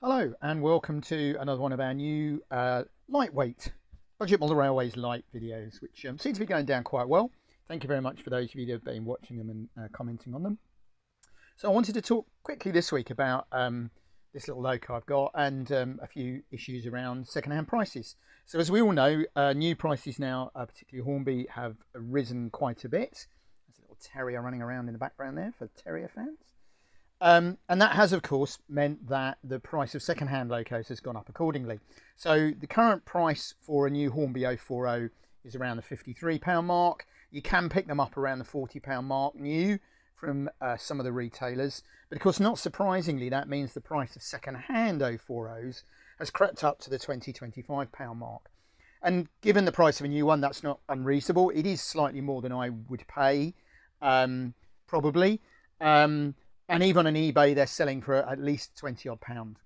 Hello and welcome to another one of our new lightweight Budget Model Railways Light videos, which seem to be going down quite well. Thank you very much for those of you that have been watching them and commenting on them. So I wanted to talk quickly this week about this little loco I've got and a few issues around second-hand prices. So as we all know, new prices now, particularly Hornby, have risen quite a bit. There's a little terrier running around in the background there for terrier fans. And that has, of course, meant that the price of second-hand locos has gone up accordingly. So the current price for a new Hornby 040 is around the £53 mark. You can pick them up around the £40 mark new from some of the retailers. But of course, not surprisingly, that means the price of second-hand 040s has crept up to the £20-25 mark. And given the price of a new one, that's not unreasonable. It is slightly more than I would pay, probably. And even on eBay, they're selling for at least 20 odd pound.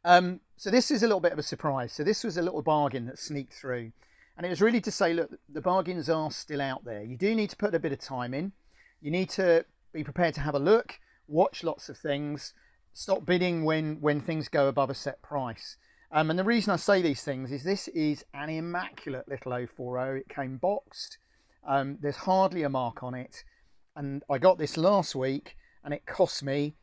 So this is a little bit of a surprise. So this was a little bargain that sneaked through. And it was really to say, look, the bargains are still out there. You do need to put a bit of time in. You need to be prepared to have a look, watch lots of things, stop bidding when things go above a set price. And the reason I say these things is this is an immaculate little 040. It came boxed. There's hardly a mark on it. And I got this last week, and it cost me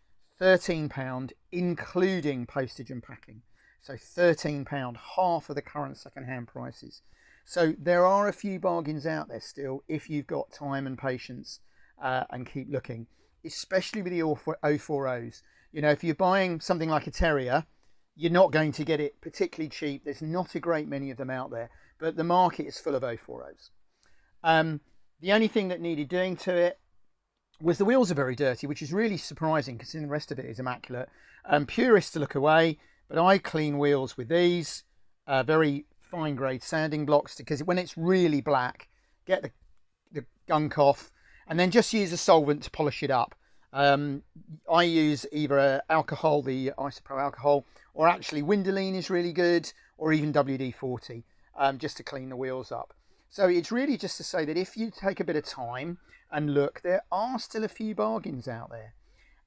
£13, including postage and packing. So £13, half of the current second-hand prices. So there are a few bargains out there still if you've got time and patience and keep looking, especially with the 040s. You know, if you're buying something like a terrier, you're not going to get it particularly cheap. There's not a great many of them out there, but the market is full of 040s. The only thing that needed doing to it was the wheels are very dirty, which is really surprising because the rest of it is immaculate. Purists to look away, but I clean wheels with these very fine grade sanding blocks, because when it's really black, get the gunk off and then just use a solvent to polish it up. I use either alcohol, the isopro alcohol, or actually Windoline is really good, or even WD-40, just to clean the wheels up. So it's really just to say that if you take a bit of time and look, there are still a few bargains out there.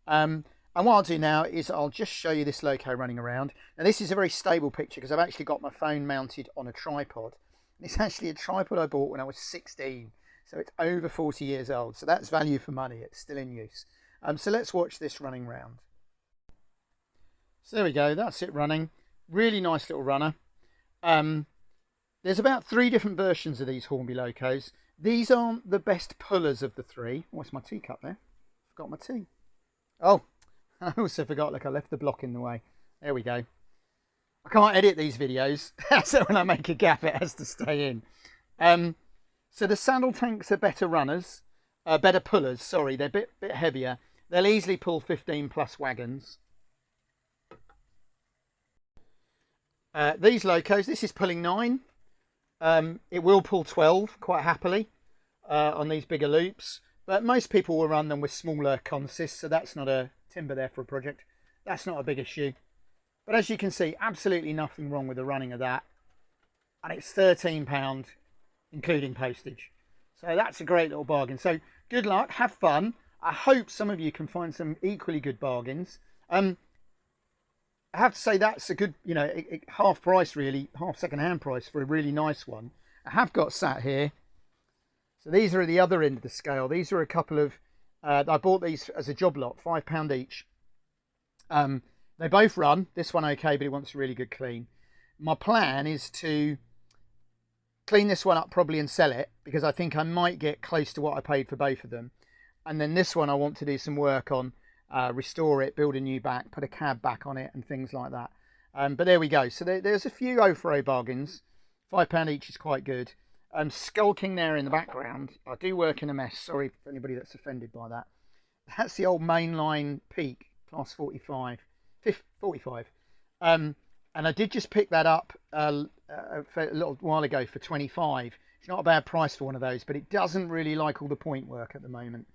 And what I'll do now is I'll just show you this loco running around. Now this is a very stable picture because I've actually got my phone mounted on a tripod. It's actually a tripod I bought when I was 16. So it's over 40 years old. So that's value for money. It's still in use. So let's watch this running round. So there we go. That's it running. Really nice little runner. There's about 3 different versions of these Hornby locos. These aren't the best pullers of the 3. What's my teacup there? Forgot my tea. Oh, I also forgot, look, I left the block in the way. There we go. I can't edit these videos, so when I make a gap, it has to stay in. So the saddle tanks are better runners, better pullers, sorry. They're a bit heavier. They'll easily pull 15 plus wagons. These locos, this is pulling 9. It will pull 12 quite happily on these bigger loops, but most people will run them with smaller consists, so that's not a timber there for a project. That's not a big issue. But as you can see, absolutely nothing wrong with the running of that. And it's £13, including postage. So that's a great little bargain. So good luck, have fun. I hope some of you can find some equally good bargains. I have to say that's a good, you know, half price really, half second-hand price for a really nice one. I have got sat here. So these are at the other end of the scale. These are a couple of, I bought these as a job lot, £5 each. They both run. This one okay, but it wants a really good clean. My plan is to clean this one up probably and sell it, because I think I might get close to what I paid for both of them. And then this one I want to do some work on. Restore it, build a new back, put a cab back on it and things like that. But there we go. So there's a few 040 bargains. £5 each is quite good. Skulking there in the background, I do work in a mess. Sorry for anybody that's offended by that. That's the old mainline Peak, class 45. And I did just pick that up a little while ago for 25. It's not a bad price for one of those, but it doesn't really like all the point work at the moment.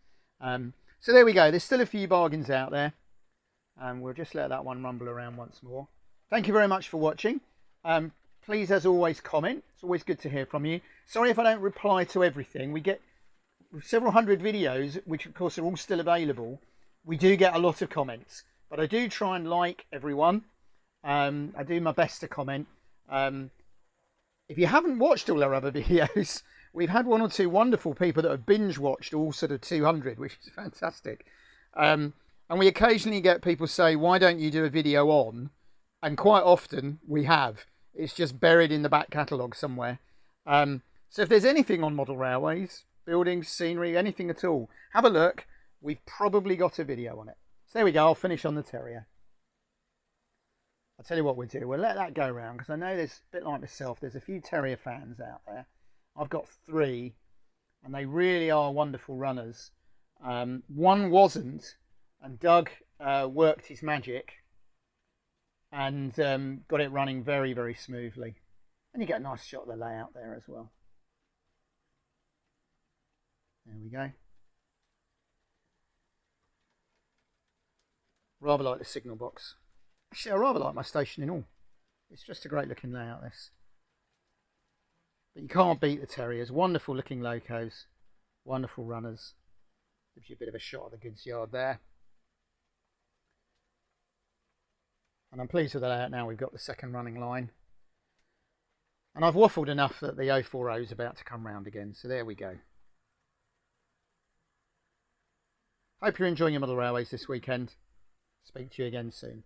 So there we go. There's still a few bargains out there. And we'll just let that one rumble around once more. Thank you very much for watching. Please, as always, comment. It's always good to hear from you. Sorry if I don't reply to everything. We get several hundred videos, which of course are all still available. We do get a lot of comments. but I do try and like everyone. I do my best to comment. If you haven't watched all our other videos, we've had one or two wonderful people that have binge watched all sort of 200, which is fantastic. And we occasionally get people say, why don't you do a video on? And quite often we have. It's just buried in the back catalogue somewhere. So if there's anything on model railways, buildings, scenery, anything at all, have a look. We've probably got a video on it. So there we go. I'll finish on the Terrier. I'll tell you what we'll do. We'll let that go round because I know there's a bit like myself. There's a few Terrier fans out there. I've got 3 and they really are wonderful runners. One wasn't, and Doug worked his magic and got it running very, very smoothly. And you get a nice shot of the layout there as well. There we go. Rather like the signal box. Actually, I rather like my station in all. It's just a great looking layout, this. But you can't beat the Terriers. Wonderful looking locos. Wonderful runners. Gives you a bit of a shot of the goods yard there. And I'm pleased with the layout now. We've got the second running line. And I've waffled enough that the 040 is about to come round again. So there we go. Hope you're enjoying your model railways this weekend. Speak to you again soon.